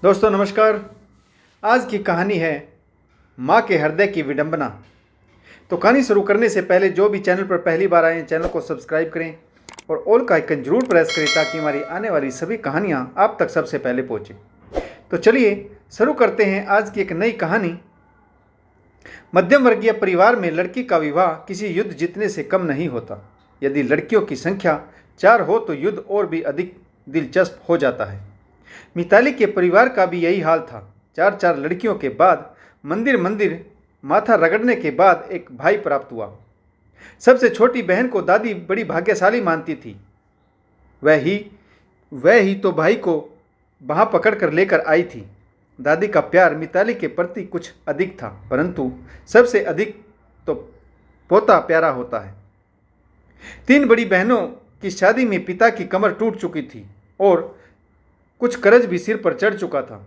दोस्तों नमस्कार। आज की कहानी है माँ के हृदय की विडंबना। तो कहानी शुरू करने से पहले जो भी चैनल पर पहली बार आए हैं चैनल को सब्सक्राइब करें और ऑल का आइकन जरूर प्रेस करें ताकि हमारी आने वाली सभी कहानियाँ आप तक सबसे पहले पहुँचे। तो चलिए शुरू करते हैं आज की एक नई कहानी। मध्यम वर्गीय परिवार में लड़की का विवाह किसी युद्ध जीतने से कम नहीं होता। यदि लड़कियों की संख्या 4 हो तो युद्ध और भी अधिक दिलचस्प हो जाता है। मिताली के परिवार का भी यही हाल था। 4 लड़कियों के बाद मंदिर माथा रगड़ने के बाद एक भाई प्राप्त हुआ। सबसे छोटी बहन को दादी बड़ी भाग्यशाली मानती थी। वह ही तो भाई को बाँह पकड़कर लेकर आई थी। दादी का प्यार मिताली के प्रति कुछ अधिक था, परंतु सबसे अधिक तो पोता प्यारा होता है। 3 बड़ी बहनों की शादी में पिता की कमर टूट चुकी थी और कुछ कर्ज भी सिर पर चढ़ चुका था।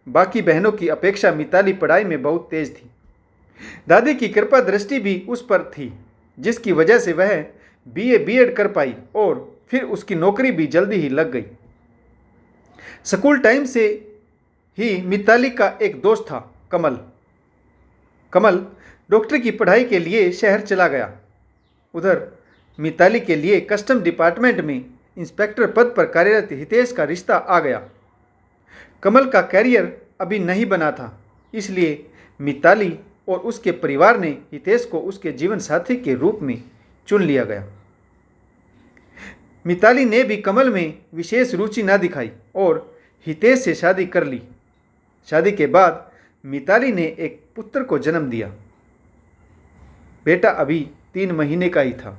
बाकी बहनों की अपेक्षा मिताली पढ़ाई में बहुत तेज थी। दादी की कृपा दृष्टि भी उस पर थी, जिसकी वजह से वह बीएड कर पाई और फिर उसकी नौकरी भी जल्दी ही लग गई। स्कूल टाइम से ही मिताली का एक दोस्त था, कमल डॉक्टर की पढ़ाई के लिए शहर चला गया। उधर मिताली के लिए कस्टम डिपार्टमेंट में इंस्पेक्टर पद पर कार्यरत हितेश का रिश्ता आ गया। कमल का कैरियर अभी नहीं बना था, इसलिए मिताली और उसके परिवार ने हितेश को उसके जीवन साथी के रूप में चुन लिया गया। मिताली ने भी कमल में विशेष रुचि न दिखाई और हितेश से शादी कर ली। शादी के बाद मिताली ने एक पुत्र को जन्म दिया। बेटा अभी 3 महीने का ही था।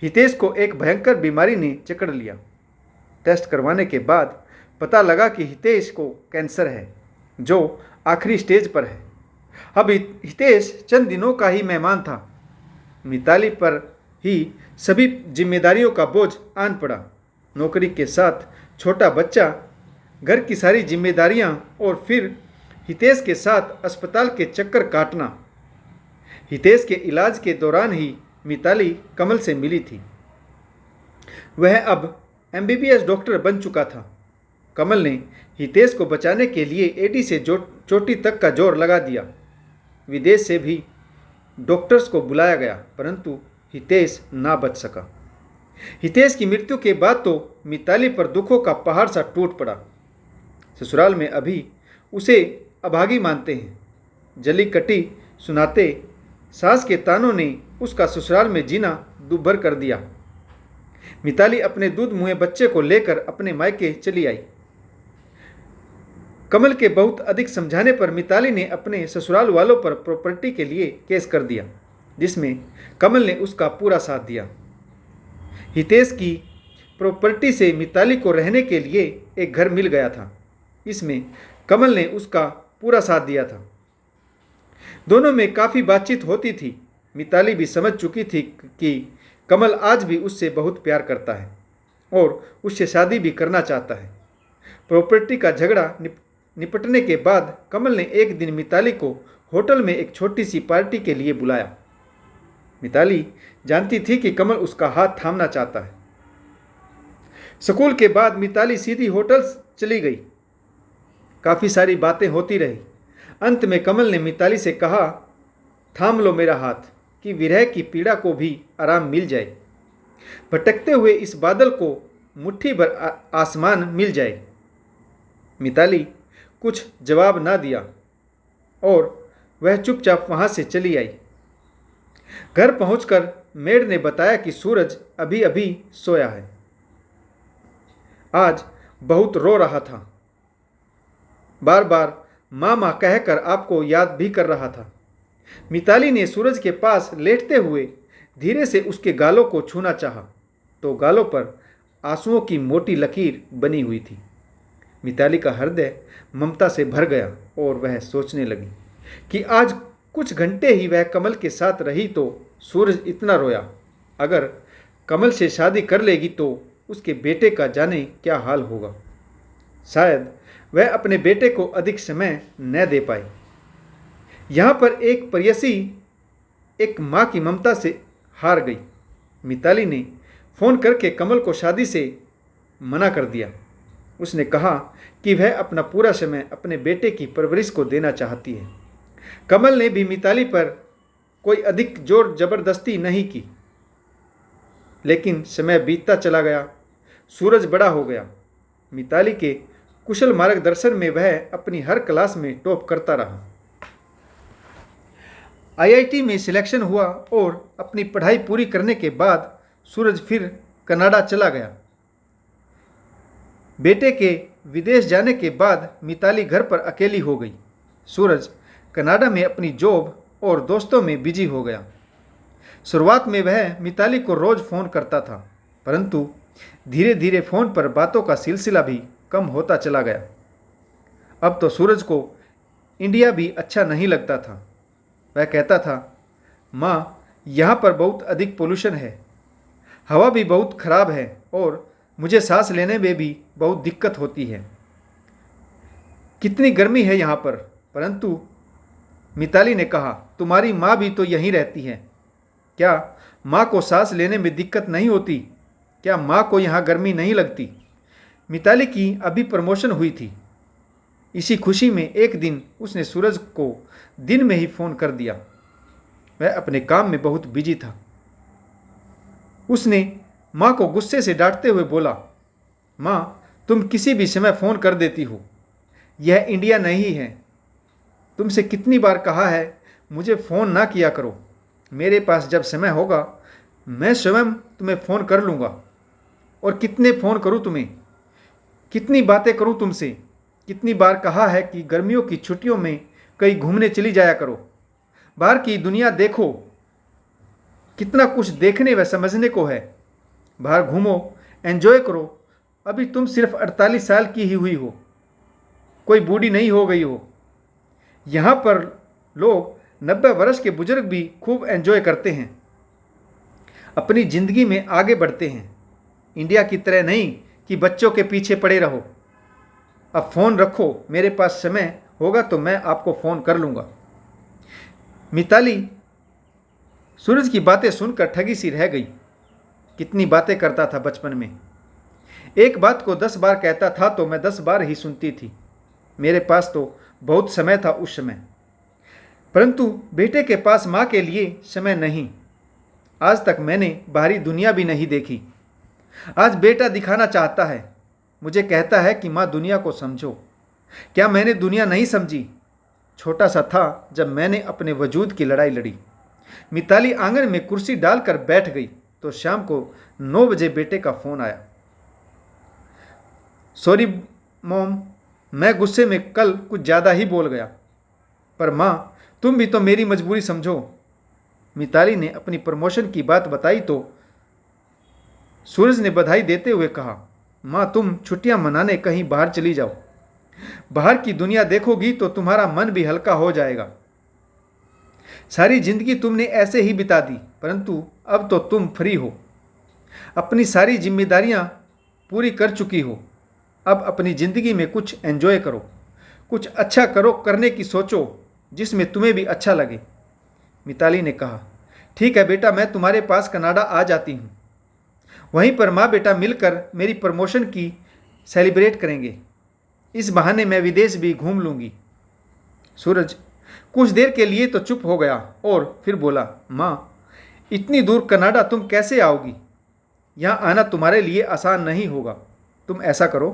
हितेश को एक भयंकर बीमारी ने जकड़ लिया। टेस्ट करवाने के बाद पता लगा कि हितेश को कैंसर है, जो आखिरी स्टेज पर है। अब हितेश चंद दिनों का ही मेहमान था। मिताली पर ही सभी जिम्मेदारियों का बोझ आन पड़ा। नौकरी के साथ छोटा बच्चा, घर की सारी जिम्मेदारियां और फिर हितेश के साथ अस्पताल के चक्कर काटना। हितेश के इलाज के दौरान ही मिताली कमल से मिली थी। वह अब MBBS डॉक्टर बन चुका था। कमल ने हितेश को बचाने के लिए एडी से चोटी तक का जोर लगा दिया। विदेश से भी डॉक्टर्स को बुलाया गया, परंतु हितेश ना बच सका। हितेश की मृत्यु के बाद तो मिताली पर दुखों का पहाड़ सा टूट पड़ा। ससुराल में अभी उसे अभागी मानते हैं, जली कटी सुनाते। सास के तानों ने उसका ससुराल में जीना दुभर कर दिया। मिताली अपने दूध मुँहे बच्चे को लेकर अपने मायके चली आई। कमल के बहुत अधिक समझाने पर मिताली ने अपने ससुराल वालों पर प्रॉपर्टी के लिए केस कर दिया, जिसमें कमल ने उसका पूरा साथ दिया। हितेश की प्रॉपर्टी से मिताली को रहने के लिए एक घर मिल गया था। इसमें कमल ने उसका पूरा साथ दिया था। दोनों में काफ़ी बातचीत होती थी। मिताली भी समझ चुकी थी कि कमल आज भी उससे बहुत प्यार करता है और उससे शादी भी करना चाहता है। प्रॉपर्टी का झगड़ा निपटने के बाद कमल ने एक दिन मिताली को होटल में एक छोटी सी पार्टी के लिए बुलाया। मिताली जानती थी कि कमल उसका हाथ थामना चाहता है। स्कूल के बाद मिताली सीधी होटल चली गई। काफ़ी सारी बातें होती रही। अंत में कमल ने मिताली से कहा, थाम लो मेरा हाथ कि विरह की पीड़ा को भी आराम मिल जाए। भटकते हुए इस बादल को मुट्ठी भर आसमान मिल जाए। मिताली कुछ जवाब ना दिया और वह चुपचाप वहाँ से चली आई। घर पहुंचकर मेड ने बताया कि सूरज अभी अभी सोया है। आज बहुत रो रहा था। बार बार मामा कहकर आपको याद भी कर रहा था। मिताली ने सूरज के पास लेटते हुए धीरे से उसके गालों को छूना चाहा, तो गालों पर आंसुओं की मोटी लकीर बनी हुई थी। मिताली का हृदय ममता से भर गया और वह सोचने लगी कि आज कुछ घंटे ही वह कमल के साथ रही तो सूरज इतना रोया। अगर कमल से शादी कर लेगी तो उसके बेटे का जाने क्या हाल होगा। शायद वह अपने बेटे को अधिक समय न दे पाए। यहाँ पर एक प्रेयसी एक माँ की ममता से हार गई। मिताली ने फ़ोन करके कमल को शादी से मना कर दिया। उसने कहा कि वह अपना पूरा समय अपने बेटे की परवरिश को देना चाहती है। कमल ने भी मिताली पर कोई अधिक जोर जबरदस्ती नहीं की। लेकिन समय बीतता चला गया, सूरज बड़ा हो गया। मिताली के कुशल मार्गदर्शन में वह अपनी हर क्लास में टॉप करता रहा। आईआईटी में सिलेक्शन हुआ और अपनी पढ़ाई पूरी करने के बाद सूरज फिर कनाडा चला गया। बेटे के विदेश जाने के बाद मिताली घर पर अकेली हो गई। सूरज कनाडा में अपनी जॉब और दोस्तों में बिजी हो गया। शुरुआत में वह मिताली को रोज़ फ़ोन करता था, परंतु धीरे धीरे फ़ोन पर बातों का सिलसिला भी कम होता चला गया। अब तो सूरज को इंडिया भी अच्छा नहीं लगता था। वह कहता था, माँ, यहाँ पर बहुत अधिक पोल्यूशन है, हवा भी बहुत खराब है और मुझे सांस लेने में भी बहुत दिक्कत होती है। कितनी गर्मी है यहाँ पर। परंतु मिताली ने कहा, तुम्हारी माँ भी तो यहीं रहती है, क्या माँ को सांस लेने में दिक्कत नहीं होती? क्या माँ को यहाँ गर्मी नहीं लगती? मिताली की अभी प्रमोशन हुई थी। इसी खुशी में एक दिन उसने सूरज को दिन में ही फ़ोन कर दिया। वह अपने काम में बहुत बिजी था। उसने माँ को गुस्से से डांटते हुए बोला, माँ, तुम किसी भी समय फ़ोन कर देती हो, यह इंडिया नहीं है। तुमसे कितनी बार कहा है मुझे फ़ोन ना किया करो। मेरे पास जब समय होगा मैं स्वयं तुम्हें फ़ोन कर लूँगा। और कितने फ़ोन करूँ तुम्हें, कितनी बातें करूँ तुमसे। कितनी बार कहा है कि गर्मियों की छुट्टियों में कहीं घूमने चली जाया करो, बाहर की दुनिया देखो, कितना कुछ देखने व समझने को है। बाहर घूमो, एंजॉय करो। अभी तुम सिर्फ 48 साल की ही हुई हो, कोई बूढ़ी नहीं हो गई हो। यहाँ पर लोग 90 वर्ष के बुजुर्ग भी खूब एंजॉय करते हैं, अपनी ज़िंदगी में आगे बढ़ते हैं। इंडिया की तरह नहीं कि बच्चों के पीछे पड़े रहो। अब फ़ोन रखो, मेरे पास समय होगा तो मैं आपको फ़ोन कर लूँगा। मिताली सूरज की बातें सुनकर ठगी सी रह गई। कितनी बातें करता था बचपन में। एक बात को 10 बार कहता था तो मैं 10 बार ही सुनती थी। मेरे पास तो बहुत समय था उस समय, परंतु बेटे के पास माँ के लिए समय नहीं। आज तक मैंने बाहरी दुनिया भी नहीं देखी। आज बेटा दिखाना चाहता है, मुझे कहता है कि माँ, दुनिया को समझो। क्या मैंने दुनिया नहीं समझी? छोटा सा था जब मैंने अपने वजूद की लड़ाई लड़ी। मिताली आंगन में कुर्सी डालकर बैठ गई तो शाम को 9 बजे बेटे का फ़ोन आया। सॉरी मॉम, मैं गुस्से में कल कुछ ज़्यादा ही बोल गया, पर माँ, तुम भी तो मेरी मजबूरी समझो। मिताली ने अपनी प्रमोशन की बात बताई तो सूरज ने बधाई देते हुए कहा, माँ, तुम छुट्टियां मनाने कहीं बाहर चली जाओ। बाहर की दुनिया देखोगी तो तुम्हारा मन भी हल्का हो जाएगा। सारी जिंदगी तुमने ऐसे ही बिता दी, परंतु अब तो तुम फ्री हो, अपनी सारी जिम्मेदारियां पूरी कर चुकी हो। अब अपनी ज़िंदगी में कुछ एंजॉय करो, कुछ अच्छा करो, करने की सोचो जिसमें तुम्हें भी अच्छा लगे। मिताली ने कहा, ठीक है बेटा, मैं तुम्हारे पास कनाडा आ जाती हूँ। वहीं पर माँ बेटा मिलकर मेरी प्रमोशन की सेलिब्रेट करेंगे। इस बहाने मैं विदेश भी घूम लूँगी। सूरज कुछ देर के लिए तो चुप हो गया और फिर बोला, माँ, इतनी दूर कनाडा तुम कैसे आओगी? यहाँ आना तुम्हारे लिए आसान नहीं होगा। तुम ऐसा करो,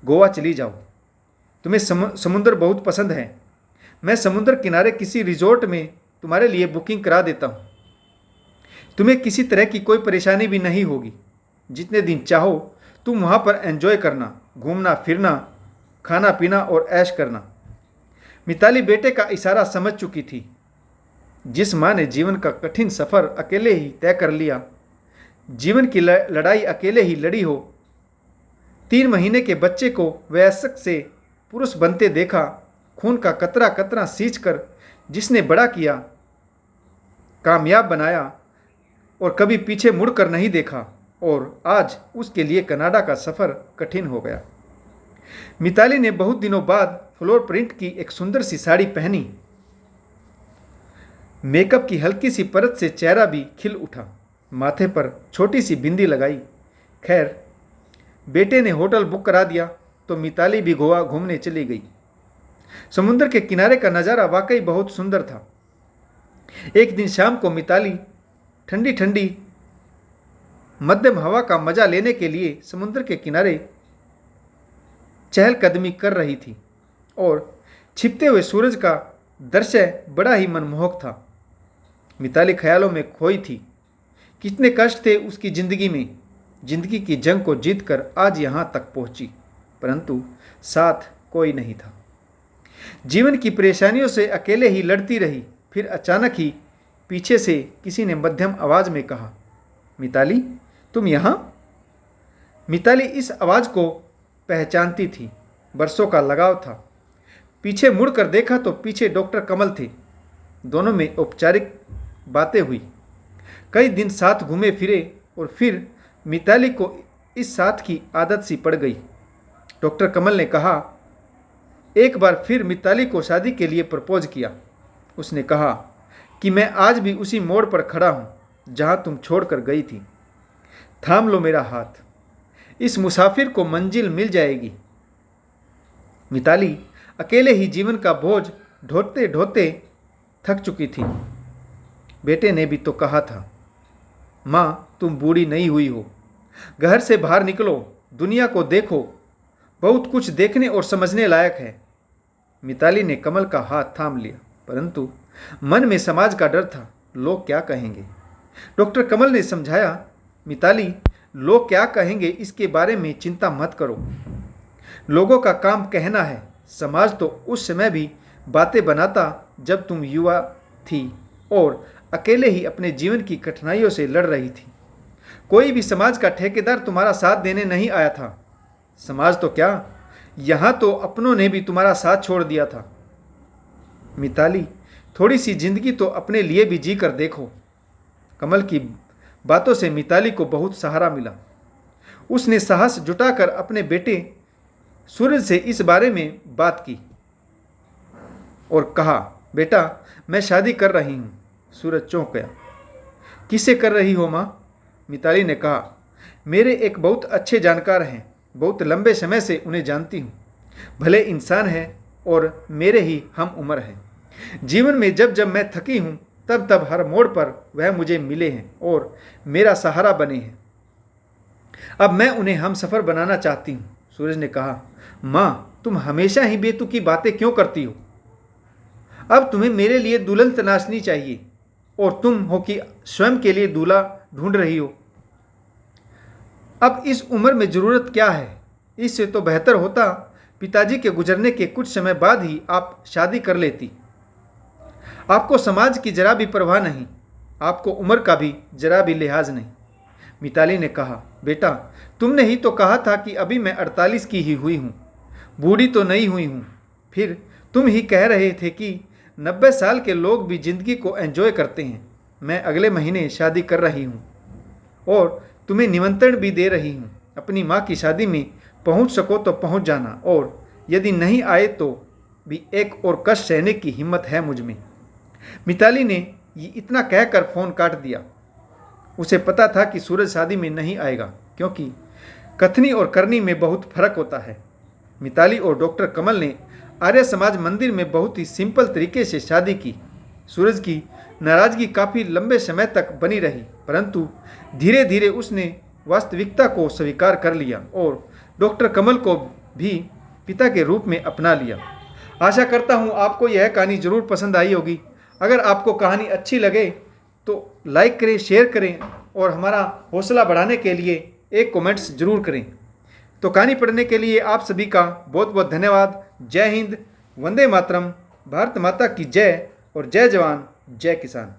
गोवा चली जाओ। तुम्हें समुद्र बहुत पसंद है। मैं समुद्र किनारे किसी रिजॉर्ट में तुम्हारे लिए बुकिंग करा देता हूँ। तुम्हें किसी तरह की कोई परेशानी भी नहीं होगी। जितने दिन चाहो तुम वहाँ पर एंजॉय करना, घूमना फिरना, खाना पीना और ऐश करना। मिताली बेटे का इशारा समझ चुकी थी। जिस माँ ने जीवन का कठिन सफ़र अकेले ही तय कर लिया, जीवन की लड़ाई अकेले ही लड़ी हो, 3 महीने के बच्चे को वयस्क से पुरुष बनते देखा, खून का कतरा कतरा सींच कर जिसने बड़ा किया, कामयाब बनाया और कभी पीछे मुड़कर नहीं देखा, और आज उसके लिए कनाडा का सफ़र कठिन हो गया। मिताली ने बहुत दिनों बाद फ्लोर प्रिंट की एक सुंदर सी साड़ी पहनी। मेकअप की हल्की सी परत से चेहरा भी खिल उठा। माथे पर छोटी सी बिंदी लगाई। खैर, बेटे ने होटल बुक करा दिया। तो मिताली भी गोवा घूमने चली गई। समुद्र के किनारे का नज़ारा वाकई बहुत सुंदर था। एक दिन शाम को मिताली ठंडी ठंडी मध्यम हवा का मजा लेने के लिए समुद्र के किनारे चहलकदमी कर रही थी और छिपते हुए सूरज का दृश्य बड़ा ही मनमोहक था। मिताली ख्यालों में खोई थी। कितने कष्ट थे उसकी ज़िंदगी में। जिंदगी की जंग को जीतकर आज यहाँ तक पहुँची, परंतु साथ कोई नहीं था। जीवन की परेशानियों से अकेले ही लड़ती रही। फिर अचानक ही पीछे से किसी ने मध्यम आवाज़ में कहा, मिताली तुम यहाँ? मिताली इस आवाज़ को पहचानती थी। बरसों का लगाव था। पीछे मुड़कर देखा तो पीछे डॉक्टर कमल थे। दोनों में औपचारिक बातें हुई। कई दिन साथ घूमे फिरे और फिर मिताली को इस साथ की आदत सी पड़ गई। डॉक्टर कमल ने कहा, एक बार फिर मिताली को शादी के लिए प्रपोज किया। उसने कहा कि मैं आज भी उसी मोड़ पर खड़ा हूँ जहाँ तुम छोड़कर गई थी। थाम लो मेरा हाथ, इस मुसाफिर को मंजिल मिल जाएगी। मिताली अकेले ही जीवन का बोझ ढोते ढोते थक चुकी थी। बेटे ने भी तो कहा था, माँ तुम बूढ़ी नहीं हुई हो, घर से बाहर निकलो, दुनिया को देखो, बहुत कुछ देखने और समझने लायक है। मिताली ने कमल का हाथ थाम लिया, परंतु मन में समाज का डर था, लोग क्या कहेंगे। डॉक्टर कमल ने समझाया, मिताली लोग क्या कहेंगे इसके बारे में चिंता मत करो। लोगों का काम कहना है। समाज तो उस समय भी बातें बनाता जब तुम युवा थी और अकेले ही अपने जीवन की कठिनाइयों से लड़ रही थी। कोई भी समाज का ठेकेदार तुम्हारा साथ देने नहीं आया था। समाज तो क्या, यहाँ तो अपनों ने भी तुम्हारा साथ छोड़ दिया था। मिताली थोड़ी सी जिंदगी तो अपने लिए भी जी कर देखो। कमल की बातों से मिताली को बहुत सहारा मिला। उसने साहस जुटाकर अपने बेटे सूरज से इस बारे में बात की और कहा, बेटा मैं शादी कर रही हूँ। सूरज चौंक गया। किससे कर रही हो माँ? मिताली ने कहा, मेरे एक बहुत अच्छे जानकार हैं, बहुत लंबे समय से उन्हें जानती हूँ। भले इंसान हैं और मेरे ही हम उम्र हैं। जीवन में जब जब मैं थकी हूँ तब तब हर मोड़ पर वह मुझे मिले हैं और मेरा सहारा बने हैं। अब मैं उन्हें हम सफ़र बनाना चाहती हूँ। सूरज ने कहा, माँ तुम हमेशा ही बेतुकी बातें क्यों करती हो? अब तुम्हें मेरे लिए दुल्हन तलाशनी चाहिए और तुम हो कि स्वयं के लिए दूल्हा ढूंढ रही हो। अब इस उम्र में ज़रूरत क्या है? इससे तो बेहतर होता पिताजी के गुजरने के कुछ समय बाद ही आप शादी कर लेती। आपको समाज की जरा भी परवाह नहीं, आपको उम्र का भी जरा भी लिहाज नहीं। मिताली ने कहा, बेटा तुमने ही तो कहा था कि अभी मैं 48 की ही हुई हूँ, बूढ़ी तो नहीं हुई हूँ। फिर तुम ही कह रहे थे कि 90 साल के लोग भी ज़िंदगी को एंजॉय करते हैं। मैं अगले महीने शादी कर रही हूँ और तुम्हें निमंत्रण भी दे रही हूँ। अपनी माँ की शादी में पहुँच सको तो पहुँच जाना, और यदि नहीं आए तो भी एक और कष्ट सहने की हिम्मत है मुझ में। मिताली ने ये इतना कहकर फ़ोन काट दिया। उसे पता था कि सूरज शादी में नहीं आएगा, क्योंकि कथनी और करनी में बहुत फर्क होता है। मिताली और डॉक्टर कमल ने आर्य समाज मंदिर में बहुत ही सिंपल तरीके से शादी की। सूरज की नाराज़गी काफ़ी लंबे समय तक बनी रही, परंतु धीरे धीरे उसने वास्तविकता को स्वीकार कर लिया और डॉक्टर कमल को भी पिता के रूप में अपना लिया। आशा करता हूँ आपको यह कहानी ज़रूर पसंद आई होगी। अगर आपको कहानी अच्छी लगे तो लाइक करें, शेयर करें और हमारा हौसला बढ़ाने के लिए एक कमेंट्स ज़रूर करें। तो कहानी पढ़ने के लिए आप सभी का बहुत बहुत धन्यवाद। जय हिंद, वंदे मातरम, भारत माता की जय और जय जवान जय किसान।